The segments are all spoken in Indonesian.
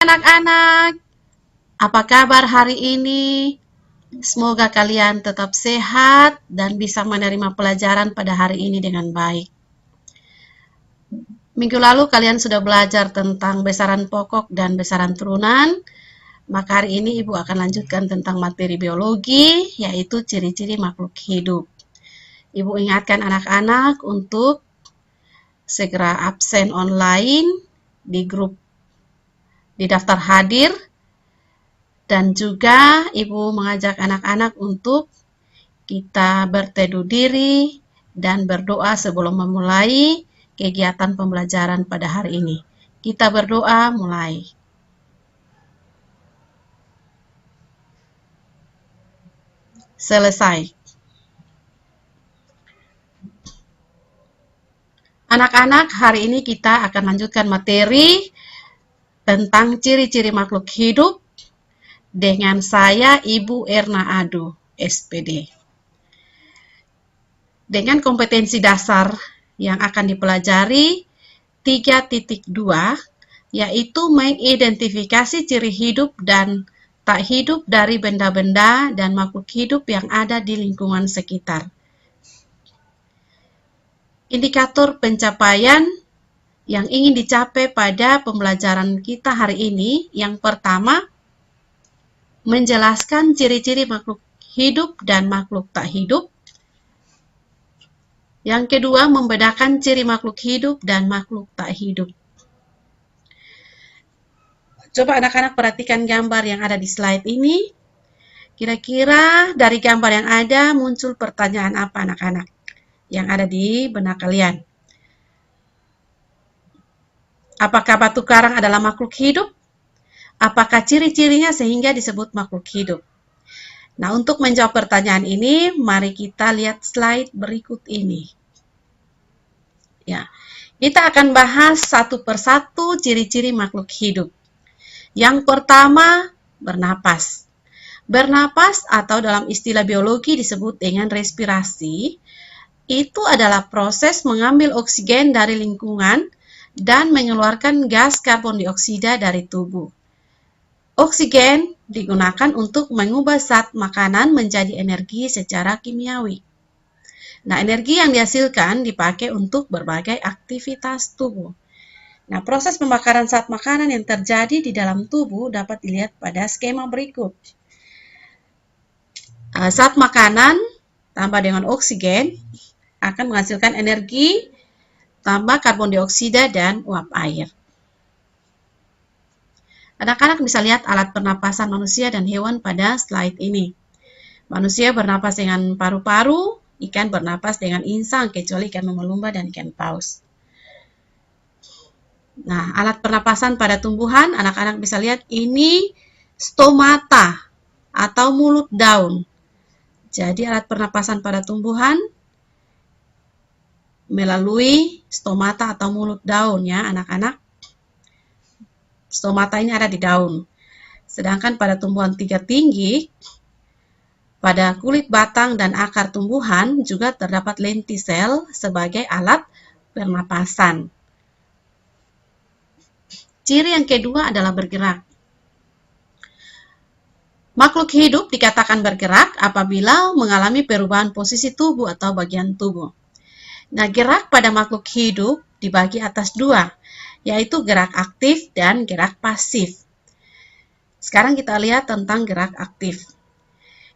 anak-anak, apa kabar hari ini? Semoga kalian tetap sehat dan bisa menerima pelajaran pada hari ini dengan baik. Minggu lalu kalian sudah belajar tentang besaran pokok dan besaran turunan, maka hari ini Ibu akan lanjutkan tentang materi biologi, yaitu ciri-ciri makhluk hidup. Ibu ingatkan anak-anak untuk segera absen online di grup di daftar hadir, dan juga Ibu mengajak anak-anak untuk kita berteduh diri dan berdoa sebelum memulai kegiatan pembelajaran pada hari ini. Kita berdoa mulai. Selesai. Anak-anak, hari ini kita akan lanjutkan materi tentang ciri-ciri makhluk hidup dengan saya Ibu Erna Adu, SPD. Dengan kompetensi dasar yang akan dipelajari 3.2, yaitu mengidentifikasi ciri hidup dan tak hidup dari benda-benda dan makhluk hidup yang ada di lingkungan sekitar. Indikator pencapaian yang ingin dicapai pada pembelajaran kita hari ini, yang pertama, menjelaskan ciri-ciri makhluk hidup dan makhluk tak hidup. Yang kedua, membedakan ciri makhluk hidup dan makhluk tak hidup. Coba anak-anak perhatikan gambar yang ada di slide ini. Kira-kira dari gambar yang ada muncul pertanyaan apa anak-anak yang ada di benak kalian? Apakah batu karang adalah makhluk hidup? Apakah ciri-cirinya sehingga disebut makhluk hidup? Nah, untuk menjawab pertanyaan ini, mari kita lihat slide berikut ini. Ya, kita akan bahas satu persatu ciri-ciri makhluk hidup. Yang pertama, bernapas. Bernapas atau dalam istilah biologi disebut dengan respirasi, itu adalah proses mengambil oksigen dari lingkungan dan mengeluarkan gas karbon dioksida dari tubuh. Oksigen digunakan untuk mengubah zat makanan menjadi energi secara kimiawi. Nah, energi yang dihasilkan dipakai untuk berbagai aktivitas tubuh. Nah, proses pembakaran zat makanan yang terjadi di dalam tubuh dapat dilihat pada skema berikut. Zat makanan tambah dengan oksigen akan menghasilkan energi tambah karbon dioksida dan uap air. Anak-anak bisa lihat alat pernapasan manusia dan hewan pada slide ini. Manusia bernapas dengan paru-paru, ikan bernapas dengan insang, kecuali ikan lumba-lumba dan ikan paus. Nah, alat pernapasan pada tumbuhan, anak-anak bisa lihat ini stomata atau mulut daun. Jadi alat pernapasan pada tumbuhan melalui stomata atau mulut daun ya anak-anak. Stomata ini ada di daun. Sedangkan pada tumbuhan tiga tinggi, pada kulit batang dan akar tumbuhan juga terdapat lentisel sebagai alat pernapasan. Ciri yang kedua adalah bergerak. Makhluk hidup dikatakan bergerak apabila mengalami perubahan posisi tubuh atau bagian tubuh. Nah, gerak pada makhluk hidup dibagi atas dua, yaitu gerak aktif dan gerak pasif. Sekarang kita lihat tentang gerak aktif.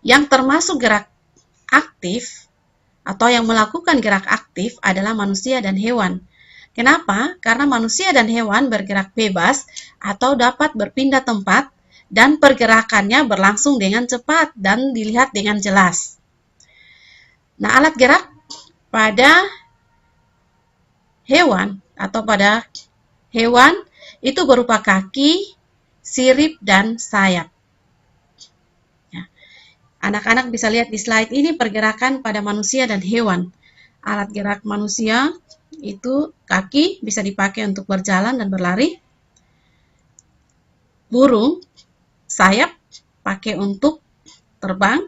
Yang termasuk gerak aktif atau yang melakukan gerak aktif adalah manusia dan hewan. Kenapa? Karena manusia dan hewan bergerak bebas atau dapat berpindah tempat dan pergerakannya berlangsung dengan cepat dan dilihat dengan jelas. Nah, alat gerak pada hewan atau pada hewan itu berupa kaki, sirip, dan sayap. Anak-anak bisa lihat di slide ini pergerakan pada manusia dan hewan. Alat gerak manusia itu kaki bisa dipakai untuk berjalan dan berlari. Burung, sayap pakai untuk terbang.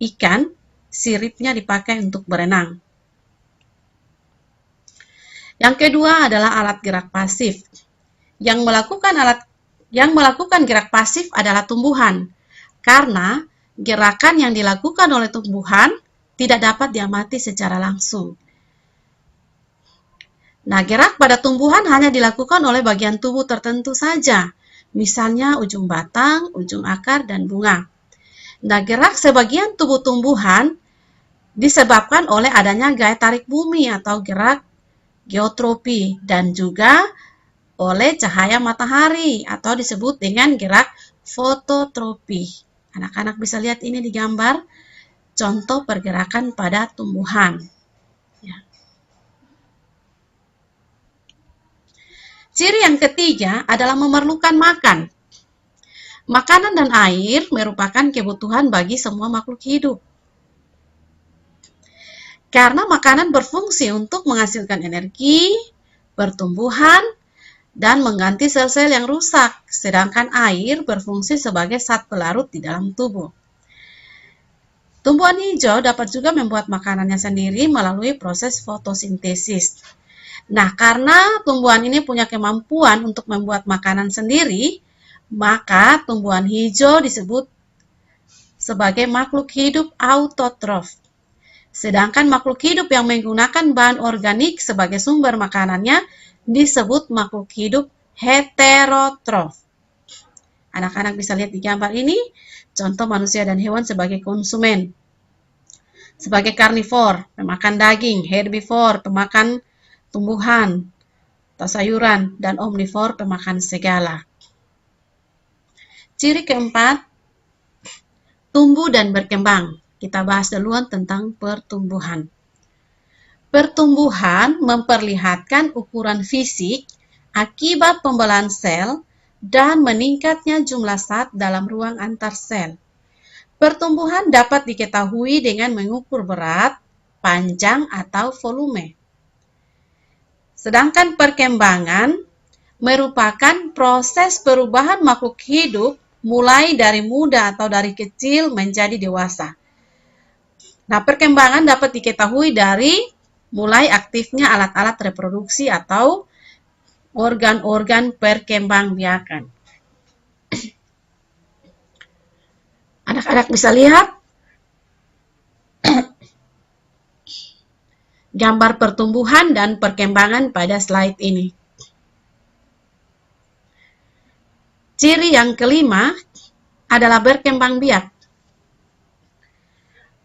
Ikan, siripnya dipakai untuk berenang. Yang kedua adalah alat gerak pasif. Yang Yang melakukan gerak pasif adalah tumbuhan, karena gerakan yang dilakukan oleh tumbuhan tidak dapat diamati secara langsung. Nah, gerak pada tumbuhan hanya dilakukan oleh bagian tubuh tertentu saja, misalnya ujung batang, ujung akar, dan bunga. Nah, gerak sebagian tubuh tumbuhan disebabkan oleh adanya gaya tarik bumi atau gerak geotropi dan juga oleh cahaya matahari atau disebut dengan gerak fototropi. Anak-anak bisa lihat ini di gambar contoh pergerakan pada tumbuhan. Ya. Ciri yang ketiga adalah memerlukan makan. Makanan dan air merupakan kebutuhan bagi semua makhluk hidup. Karena makanan berfungsi untuk menghasilkan energi, pertumbuhan, dan mengganti sel-sel yang rusak, sedangkan air berfungsi sebagai zat pelarut di dalam tubuh. Tumbuhan hijau dapat juga membuat makanannya sendiri melalui proses fotosintesis. Nah, karena tumbuhan ini punya kemampuan untuk membuat makanan sendiri, maka tumbuhan hijau disebut sebagai makhluk hidup autotrof. Sedangkan makhluk hidup yang menggunakan bahan organik sebagai sumber makanannya disebut makhluk hidup heterotrof. Anak-anak bisa lihat di gambar ini, contoh manusia dan hewan sebagai konsumen. Sebagai karnivor, pemakan daging, herbivor, pemakan tumbuhan atau sayuran, dan omnivor, pemakan segala. Ciri keempat, tumbuh dan berkembang. Kita bahas duluan tentang pertumbuhan. Pertumbuhan memperlihatkan ukuran fisik akibat pembelahan sel dan meningkatnya jumlah zat dalam ruang antar sel. Pertumbuhan dapat diketahui dengan mengukur berat, panjang, atau volume. Sedangkan perkembangan merupakan proses perubahan makhluk hidup mulai dari muda atau dari kecil menjadi dewasa. Nah, perkembangan dapat diketahui dari mulai aktifnya alat-alat reproduksi atau organ-organ perkembangbiakan. Anak-anak bisa lihat gambar pertumbuhan dan perkembangan pada slide ini. Ciri yang kelima adalah berkembang biak.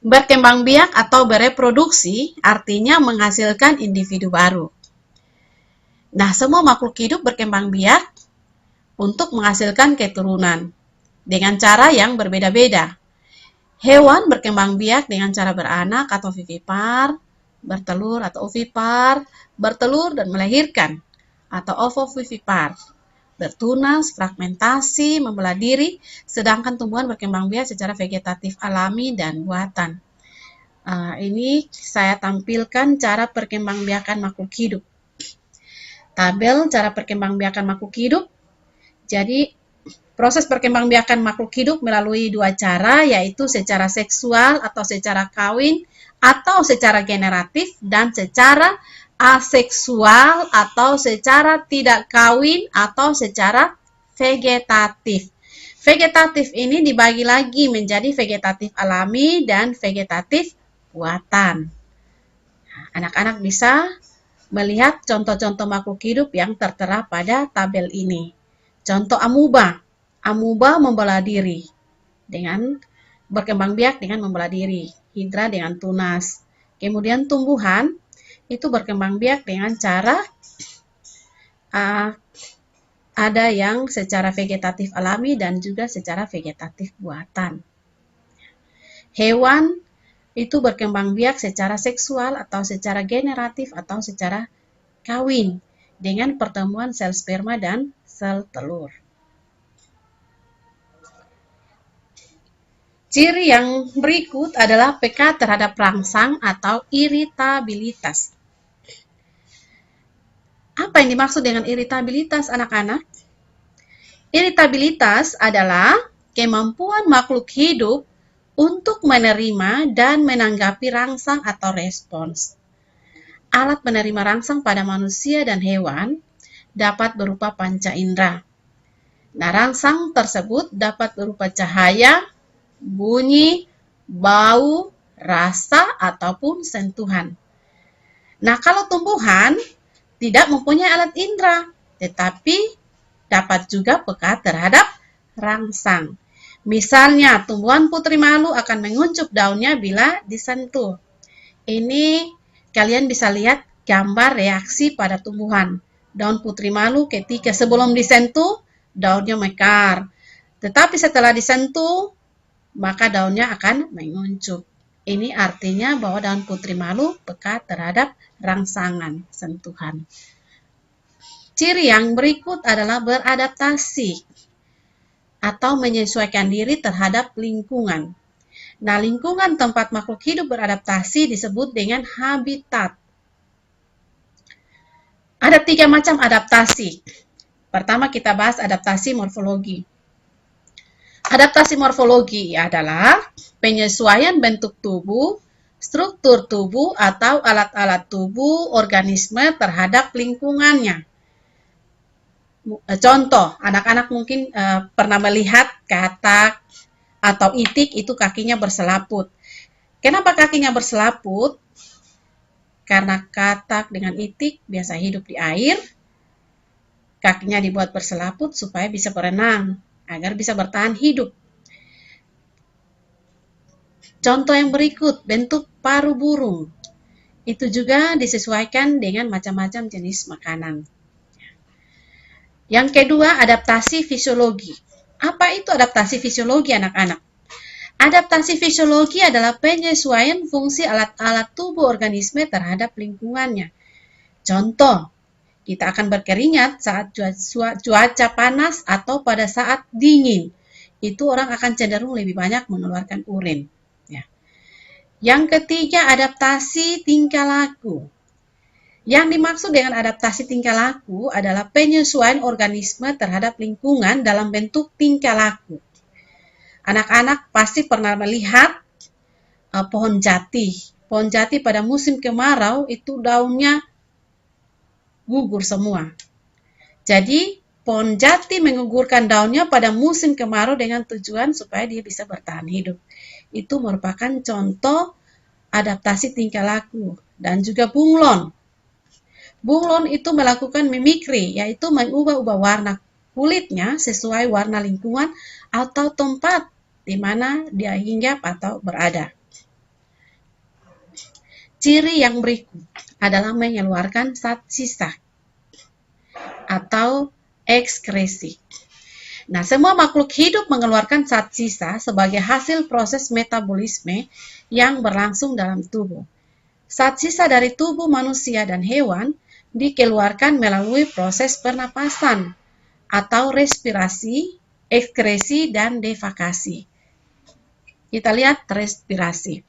Berkembang biak atau bereproduksi artinya menghasilkan individu baru. Nah, semua makhluk hidup berkembang biak untuk menghasilkan keturunan dengan cara yang berbeda-beda. Hewan berkembang biak dengan cara beranak atau vivipar, bertelur atau ovipar, bertelur dan melahirkan atau ovovivipar, bertunas, fragmentasi, membelah diri, sedangkan tumbuhan berkembang biak secara vegetatif alami dan buatan. Ini saya tampilkan cara perkembangbiakan makhluk hidup. Tabel cara perkembangbiakan makhluk hidup. Jadi, proses perkembangbiakan makhluk hidup melalui dua cara, yaitu secara seksual atau secara kawin, atau secara generatif, dan secara aseksual atau secara tidak kawin atau secara vegetatif. Vegetatif ini dibagi lagi menjadi vegetatif alami dan vegetatif buatan. Anak-anak bisa melihat contoh-contoh makhluk hidup yang tertera pada tabel ini. Contoh amuba. Amuba membelah diri dengan berkembang biak dengan membelah diri. Hidra dengan tunas. Kemudian tumbuhan itu berkembang biak dengan cara ada yang secara vegetatif alami dan juga secara vegetatif buatan. Hewan itu berkembang biak secara seksual atau secara generatif atau secara kawin dengan pertemuan sel sperma dan sel telur. Ciri yang berikut adalah peka terhadap rangsang atau iritabilitas. Apa yang dimaksud dengan iritabilitas, anak-anak? Iritabilitas adalah kemampuan makhluk hidup untuk menerima dan menanggapi rangsang atau respons. Alat penerima rangsang pada manusia dan hewan dapat berupa panca indera. Nah, rangsang tersebut dapat berupa cahaya, bunyi, bau, rasa, ataupun sentuhan. Nah, kalau tumbuhan tidak mempunyai alat indera, tetapi dapat juga peka terhadap rangsang. Misalnya, tumbuhan putri malu akan menguncup daunnya bila disentuh. Ini kalian bisa lihat gambar reaksi pada tumbuhan. Daun putri malu ketika sebelum disentuh, daunnya mekar. Tetapi setelah disentuh, maka daunnya akan menguncup. Ini artinya bahwa daun putri malu peka terhadap rangsangan sentuhan. Ciri yang berikut adalah beradaptasi atau menyesuaikan diri terhadap lingkungan. Nah, lingkungan tempat makhluk hidup beradaptasi disebut dengan habitat. Ada 3 macam adaptasi. Pertama kita bahas adaptasi morfologi. Adaptasi morfologi adalah penyesuaian bentuk tubuh, struktur tubuh, atau alat-alat tubuh organisme terhadap lingkungannya. Contoh, anak-anak mungkin pernah melihat katak atau itik itu kakinya berselaput. Kenapa kakinya berselaput? Karena katak dengan itik biasa hidup di air, kakinya dibuat berselaput supaya bisa berenang, agar bisa bertahan hidup. Contoh yang berikut, bentuk paru burung. Itu juga disesuaikan dengan macam-macam jenis makanan. Yang kedua, adaptasi fisiologi. Apa itu adaptasi fisiologi, anak-anak? Adaptasi fisiologi adalah penyesuaian fungsi alat-alat tubuh organisme terhadap lingkungannya. Contoh, kita akan berkeringat saat cuaca panas atau pada saat dingin. Itu orang akan cenderung lebih banyak mengeluarkan urin. Ya. Yang ketiga, adaptasi tingkah laku. Yang dimaksud dengan adaptasi tingkah laku adalah penyesuaian organisme terhadap lingkungan dalam bentuk tingkah laku. Anak-anak pasti pernah melihat pohon jati. Pohon jati pada musim kemarau itu daunnya gugur semua. Jadi, pohon jati mengugurkan daunnya pada musim kemarau dengan tujuan supaya dia bisa bertahan hidup. Itu merupakan contoh adaptasi tingkah laku. Dan juga bunglon. Bunglon itu melakukan mimikri, yaitu mengubah-ubah warna kulitnya sesuai warna lingkungan atau tempat di mana dia hinggap atau berada. Ciri yang berikut adalah mengeluarkan zat sisa atau ekskresi. Nah, semua makhluk hidup mengeluarkan zat sisa sebagai hasil proses metabolisme yang berlangsung dalam tubuh. Zat sisa dari tubuh manusia dan hewan dikeluarkan melalui proses pernapasan atau respirasi, ekskresi, dan defekasi. Kita lihat respirasi.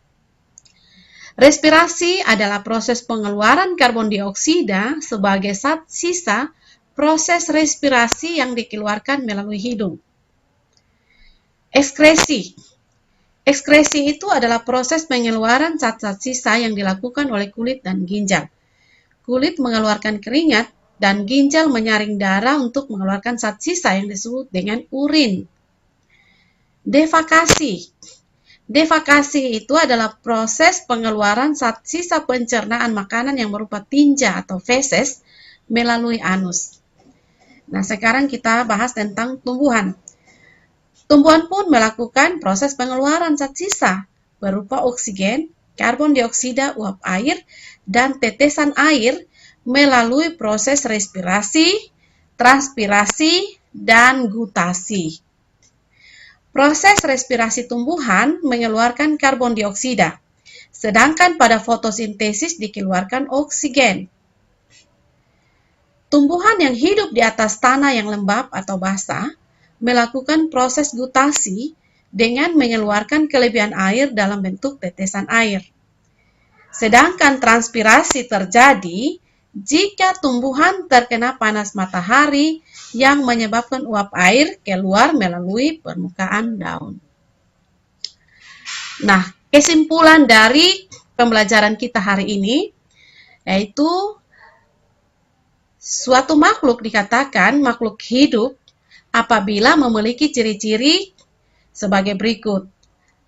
Respirasi adalah proses pengeluaran karbon dioksida sebagai zat sisa proses respirasi yang dikeluarkan melalui hidung. Ekskresi. Ekskresi itu adalah proses pengeluaran zat-zat sisa yang dilakukan oleh kulit dan ginjal. Kulit mengeluarkan keringat dan ginjal menyaring darah untuk mengeluarkan zat sisa yang disebut dengan urin. Defekasi. Defekasi itu adalah proses pengeluaran zat sisa pencernaan makanan yang berupa tinja atau feses melalui anus. Nah, sekarang kita bahas tentang tumbuhan. Tumbuhan pun melakukan proses pengeluaran zat sisa berupa oksigen, karbon dioksida, uap air, dan tetesan air melalui proses respirasi, transpirasi, dan gutasi. Proses respirasi tumbuhan mengeluarkan karbon dioksida, sedangkan pada fotosintesis dikeluarkan oksigen. Tumbuhan yang hidup di atas tanah yang lembab atau basah melakukan proses gutasi dengan mengeluarkan kelebihan air dalam bentuk tetesan air. Sedangkan transpirasi terjadi jika tumbuhan terkena panas matahari yang menyebabkan uap air keluar melalui permukaan daun. Nah, kesimpulan dari pembelajaran kita hari ini yaitu suatu makhluk dikatakan makhluk hidup apabila memiliki ciri-ciri sebagai berikut: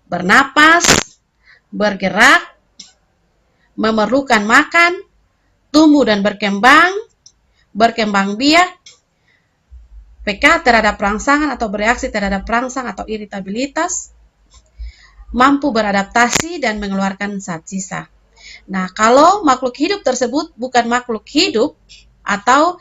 bernapas, bergerak, memerlukan makan, tumbuh dan berkembang biak, peka terhadap rangsangan atau bereaksi terhadap rangsang atau iritabilitas, mampu beradaptasi dan mengeluarkan zat sisa. Nah, kalau makhluk hidup tersebut bukan makhluk hidup atau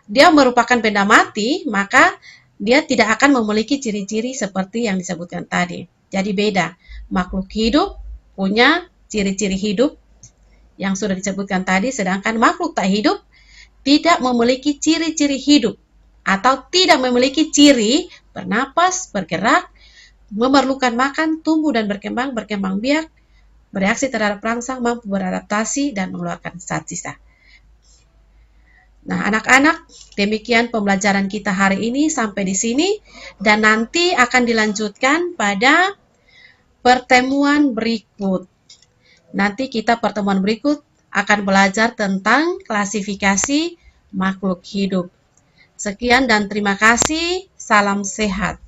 dia merupakan benda mati, maka dia tidak akan memiliki ciri-ciri seperti yang disebutkan tadi. Jadi beda. Makhluk hidup punya ciri-ciri hidup yang sudah disebutkan tadi, sedangkan makhluk tak hidup tidak memiliki ciri-ciri hidup atau tidak memiliki ciri bernapas, bergerak, memerlukan makan, tumbuh dan berkembang biak, bereaksi terhadap rangsang, mampu beradaptasi, dan mengeluarkan zat sisa. Nah, anak-anak, demikian pembelajaran kita hari ini sampai di sini, dan nanti akan dilanjutkan pada pertemuan berikut. Nanti kita pertemuan berikut akan belajar tentang klasifikasi makhluk hidup. Sekian dan terima kasih. Salam sehat.